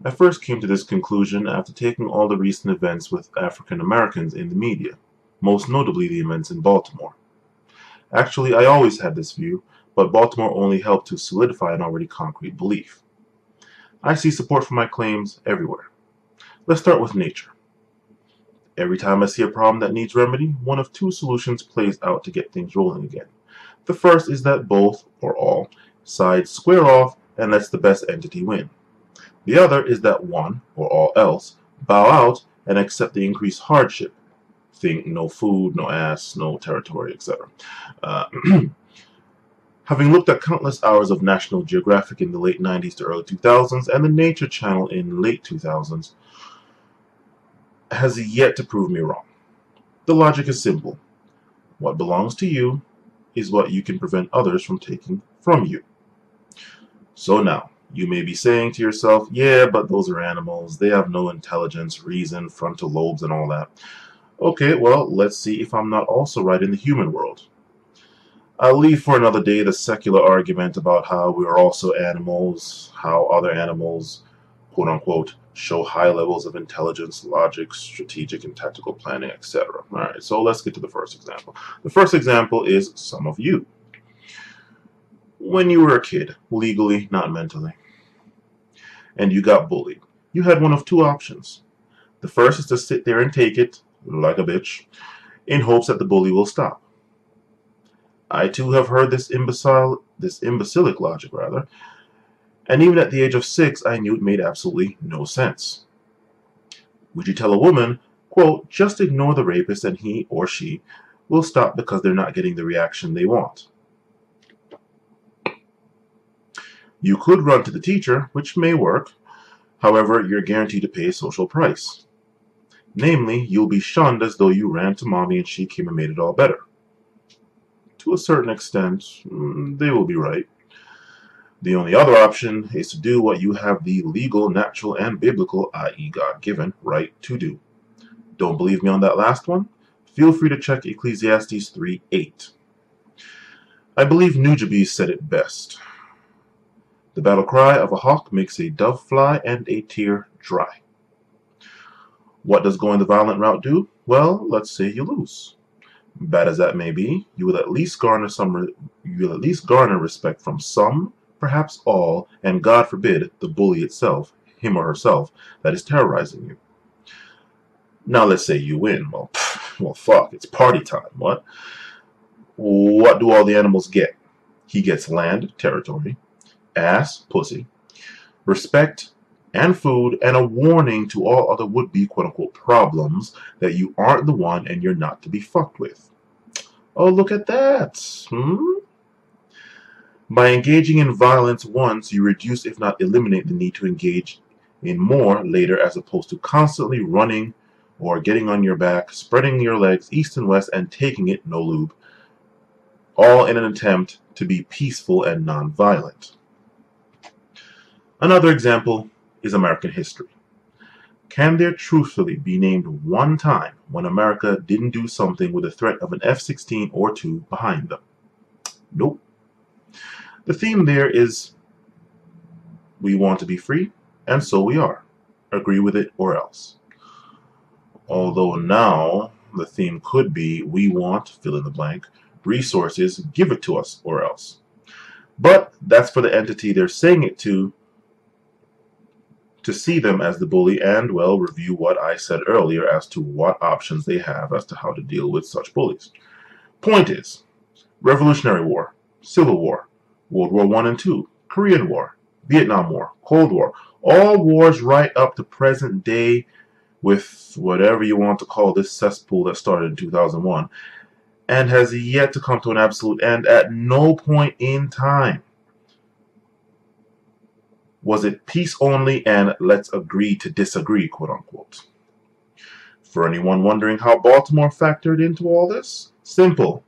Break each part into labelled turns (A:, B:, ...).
A: I first came to this conclusion after taking all the recent events with African Americans in the media, most notably the events in Baltimore. Actually, I always had this view, but Baltimore only helped to solidify an already concrete belief. I see support for my claims everywhere. Let's start with nature. Every time I see a problem that needs remedy, one of two solutions plays out to get things rolling again. The first is that both, or all, sides square off and lets the best entity win. The other is that one, or all else, bow out and accept the increased hardship. Think no food, no ass, no territory, etc. Uh, Having looked at countless hours of National Geographic in the late 90s to early 2000s and the Nature Channel in late 2000s, has yet to prove me wrong. The logic is simple. What belongs to you is what you can prevent others from taking from you. So now, you may be saying to yourself, yeah, but those are animals. They have no intelligence, reason, frontal lobes, and all that. Okay, well, let's see if I'm not also right in the human world. I'll leave for another day the secular argument about how we are also animals, how other animals, quote unquote, show high levels of intelligence, logic, strategic and tactical planning, etc. Alright, so let's get to the first example. The first example is some of you. When you were a kid, legally, not mentally, and you got bullied, you had one of two options. The first is to sit there and take it, like a bitch, in hopes that the bully will stop. I too have heard this imbecilic logic, and even at the age of 6, I knew it made absolutely no sense. Would you tell a woman, quote, just ignore the rapist and he or she will stop because they're not getting the reaction they want? You could run to the teacher, which may work. However, you're guaranteed to pay a social price. Namely, you'll be shunned as though you ran to mommy and she came and made it all better. To a certain extent, they will be right. The only other option is to do what you have the legal, natural, and biblical, i.e. God-given, right to do. Don't believe me on that last one? Feel free to check Ecclesiastes 3:8. I believe Nujabes said it best. The battle cry of a hawk makes a dove fly and a tear dry. What does going the violent route do? Well, let's say you lose. Bad as that may be, you will at least garner respect from some, perhaps all, and God forbid, the bully itself, him or herself, that is terrorizing you. Now let's say you win. Well, fuck, it's party time. What? What do all the animals get? He gets land, territory, ass, pussy, respect, and food, and a warning to all other would-be quote-unquote problems that you aren't the one and you're not to be fucked with. Oh, look at that. By engaging in violence once, you reduce, if not eliminate, the need to engage in more later, as opposed to constantly running or getting on your back, spreading your legs east and west, and taking it, no lube, all in an attempt to be peaceful and non-violent. Another example is American history. Can there truthfully be named one time when America didn't do something with the threat of an F-16 or two behind them? Nope. The theme there is we want to be free, and so we are. Agree with it or else. Although now the theme could be we want, fill in the blank, resources, give it to us or else. But that's for the entity they're saying it to see them as the bully and, well, review what I said earlier as to what options they have as to how to deal with such bullies. Point is, Revolutionary War, Civil War, World War I and II, Korean War, Vietnam War, Cold War, all wars right up to present day with whatever you want to call this cesspool that started in 2001 and has yet to come to an absolute end at no point in time. Was it peace only and let's agree to disagree, quote unquote? For anyone wondering how Baltimore factored into all this, simple.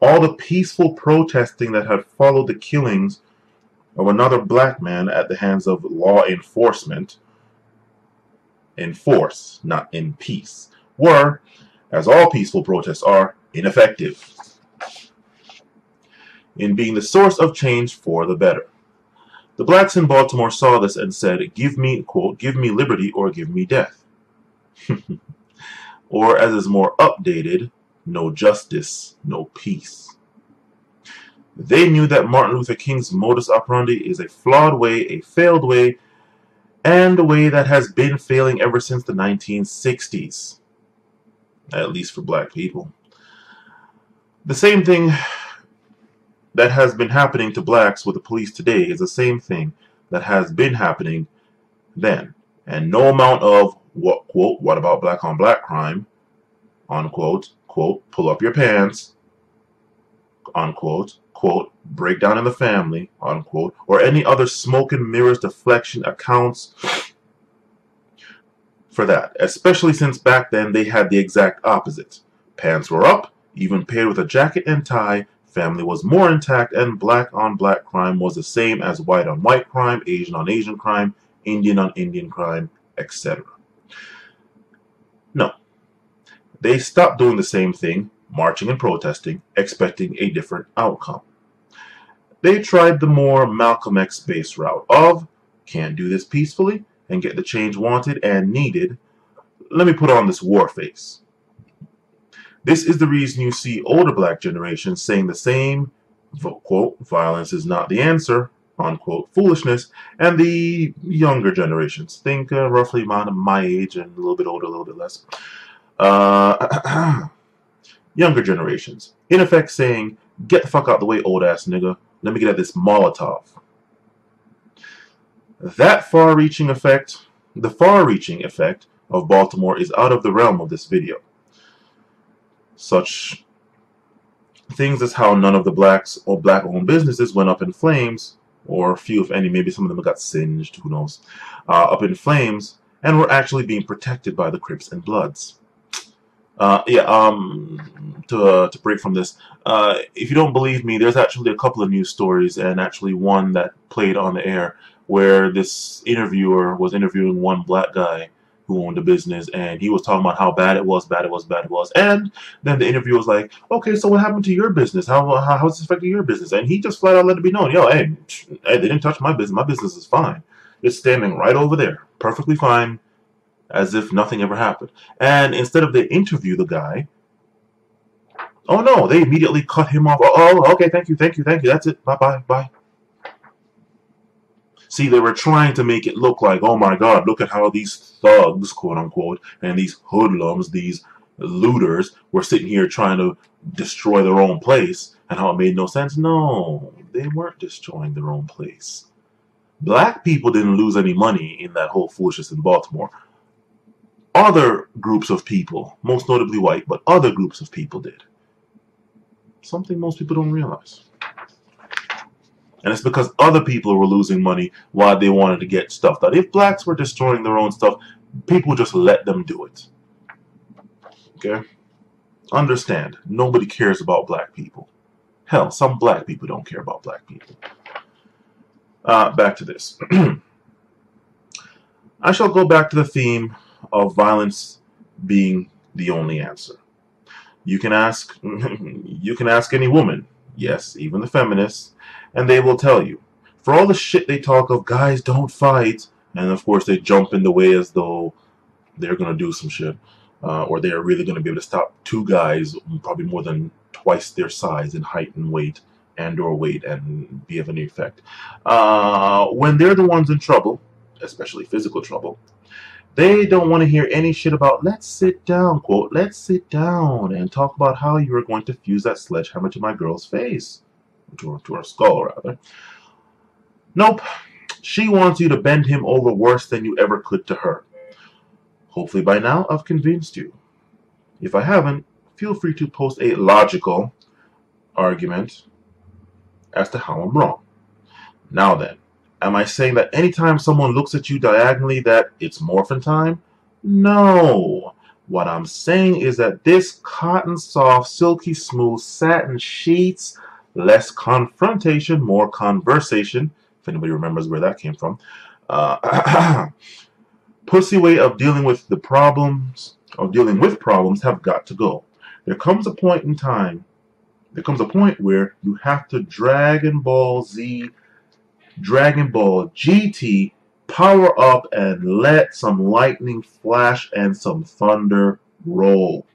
A: All the peaceful protesting that had followed the killings of another black man at the hands of law enforcement, in force, not in peace, were, as all peaceful protests are, ineffective in being the source of change for the better. The blacks in Baltimore saw this and said, give me, quote, give me liberty or give me death. Or as is more updated, no justice, no peace. They knew that Martin Luther King's modus operandi is a flawed way, a failed way, and a way that has been failing ever since the 1960s. At least for black people. The same thing that has been happening to blacks with the police today is the same thing that has been happening then. And no amount of, what, quote, what about black on black crime, unquote, quote, pull up your pants, unquote, quote, breakdown in the family, unquote, or any other smoke and mirrors deflection accounts for that, especially since back then they had the exact opposite. Pants were up, even paired with a jacket and tie, family was more intact, and black on black crime was the same as white on white crime, Asian on Asian crime, Indian on Indian crime, etc. No. They stopped doing the same thing, marching and protesting, expecting a different outcome. They tried the more Malcolm X based route of, can't do this peacefully and get the change wanted and needed, let me put on this war face. This is the reason you see older black generations saying the same, quote, violence is not the answer, unquote, foolishness, and the younger generations, think roughly my age and a little bit older, a little bit less, younger generations, in effect saying, get the fuck out the way, old ass nigga, let me get at this Molotov. That far-reaching effect, the far-reaching effect of Baltimore is out of the realm of this video. Such things as how none of the blacks or black-owned businesses went up in flames, or few, if any, maybe some of them got singed, who knows, up in flames, and were actually being protected by the Crips and Bloods. To break from this, if you don't believe me, there's actually a couple of news stories, and actually one that played on the air, where this interviewer was interviewing one black guy who owned a business, and he was talking about how bad it was, and then the interviewer was like, okay, so what happened to your business? How's this affecting your business? And he just flat out let it be known, yo, hey, they didn't touch my business is fine. It's standing right over there, perfectly fine, as if nothing ever happened. And instead of they interview the guy, oh no, they immediately cut him off. Oh, okay, thank you, that's it, bye. See, they were trying to make it look like, oh my God, look at how these thugs, quote unquote, and these hoodlums, these looters, were sitting here trying to destroy their own place, and how it made no sense. No, they weren't destroying their own place. Black people didn't lose any money in that whole foolishness in Baltimore. Other groups of people, most notably white, but other groups of people did. Something most people don't realize. And it's because other people were losing money while they wanted to get stuff done. If blacks were destroying their own stuff, people just let them do it. Okay? Understand, nobody cares about black people. Hell, some black people don't care about black people. Back to this. I shall go back to the theme of violence being the only answer. You can ask any woman, yes, even the feminists, and they will tell you, for all the shit they talk of, guys don't fight, and of course they jump in the way as though they're going to do some shit, or they're really going to be able to stop two guys, probably more than twice their size in height and weight, and be of any effect. When they're the ones in trouble, especially physical trouble, they don't want to hear any shit about, let's sit down, quote, let's sit down and talk about how you are going to fuse that sledgehammer to my girl's face. To her skull, rather. Nope. She wants you to bend him over worse than you ever could to her. Hopefully by now I've convinced you. If I haven't, feel free to post a logical argument as to how I'm wrong. Now then, am I saying that anytime someone looks at you diagonally that it's morphin' time? No. What I'm saying is that this cotton soft, silky smooth satin sheets, less confrontation, more conversation, if anybody remembers where that came from, pussy way of dealing with the problems, have got to go. There comes a point in time, where you have to Dragon Ball Z Dragon Ball GT, power up and let some lightning flash and some thunder roll.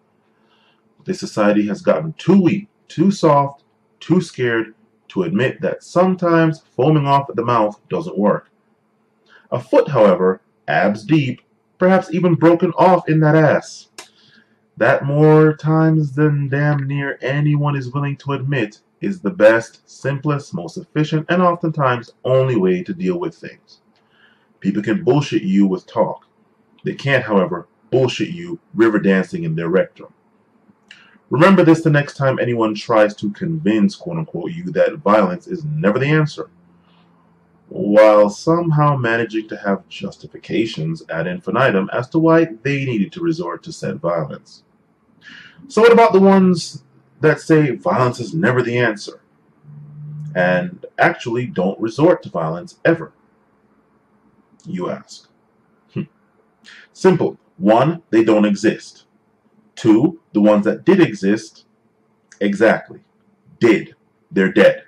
A: This society has gotten too weak, too soft, too scared to admit that sometimes foaming off at the mouth doesn't work. A foot, however, abs deep, perhaps even broken off in that ass. That more times than damn near anyone is willing to admit is the best, simplest, most efficient, and oftentimes only way to deal with things. People can bullshit you with talk. They can't, however, bullshit you river dancing in their rectum. Remember this the next time anyone tries to convince, quote-unquote, you that violence is never the answer, while somehow managing to have justifications ad infinitum as to why they needed to resort to said violence. So what about the ones that say violence is never the answer, and actually don't resort to violence ever? You ask. Simple. 1, they don't exist. 2, the ones that did exist, exactly, did. They're dead.